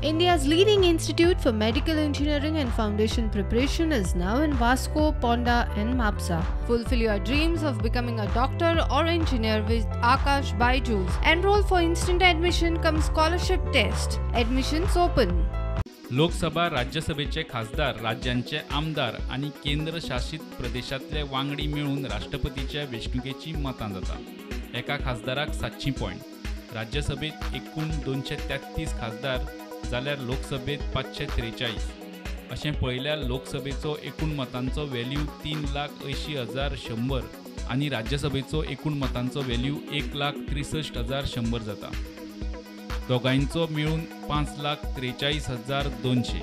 India's leading institute for medical engineering and foundation preparation is now in Vasco, Ponda and Mapsa. Fulfill your dreams of becoming a doctor or engineer with Akash Byju's. Enroll for instant admission cum scholarship test. Admissions open. Lok Sabha राज्यसभेचे खासदार राज्यांचे आमदार आणि केंद्रशासित प्रदेशातले वांगडी मिळून राष्ट्रपतीच्या वेंचणुकेची मतां जाता. एका खासदाराक 700 पॉइंट. राज्यसभेत एकूण 233 खासदार जाल्यार लोकसभेत 543. अशें पळयल्यार लोकसभेचो एकूण मतांचो व्हॅल्यू 3,80,100 आणि राज्यसभेचो एकूण मतांचो व्हॅल्यू 1,63,100 जाता. दोगांयचो मिळून 5,43,200.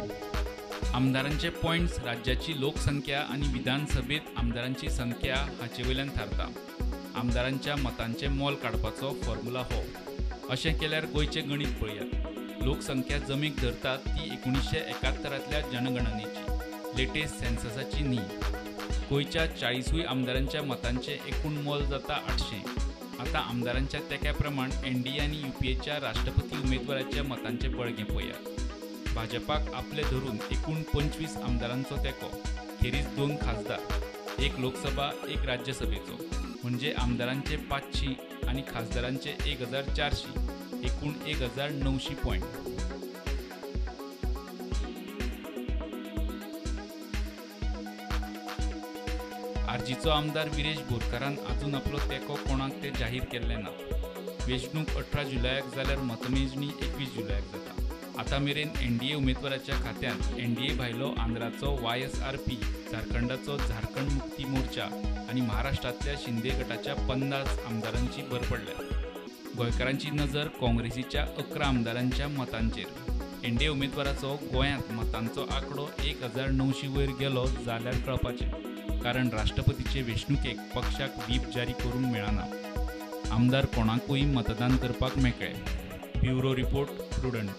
आमदारांचे पॉइंट्स राज्याची लोकसंख्या आणि विधानसभेत आमदारांची संख्या हाचे वयल्यान थारता. आमदारांच्या मतांचे मोल काडपाचो फॉर्म्युला हो. अशें केल्यार गोंयचें गणित पळयात. लोकसंख्या जमीक धरतात ती 1971तल्या जनगणनेची लेटेस्ट सेन्ससाची न्ही. गोंयच्या 40 आमदारांच्या मतांचे एकूण मोल जाता 800. आता आमदारांच्या तेक्या प्रमाण NDA आणि UPAच्या राष्ट्रपती उमेदवाराच्या मतांचे बळगें पळयात. भाजपाक आपले धरून एकूण 25 आमदारांचो तेको, खेरीज 2 खासदार, 1 लोकसभा 1 राज्यसभेचो, म्हणजे आमदारांचे 500 आणि खासदारांचे 1,400, एकूण 1,900 पॉइंट. आरजीचो आमदार विरेश बोरकारान अजून आपलो तेको कोणाक ते जाहीर केल्ले ना. वेंचणूक 18 जुलयाक जाल्यार मतमेजणी 21 जुलयाक जाता. आता मेरेन NDA उमेदवाराच्या खात्यान NDA भायलो आंध्राचो YSRP, झारखंडाचो झारखंड मुक्ती मोर्चा आणि महाराष्ट्रातल्या शिंदे गटाच्या 50 आमदारांची भर पडल्या. गोंयकारांची नजर काँग्रेसीच्या 11 आमदारांच्या मतांचेर. NDA उमेदवाराचो गोंयांत मतांचो आंकडो 1,900 वयर गेलो जाल्यार कळपाचें, कारण राष्ट्रपतीचे वेंचणुकेक पक्षाक व्हीप जारी करूंक मेळना. आमदार कोणाकूय मतदान करपाक मेकळे. Bureau report, prudent.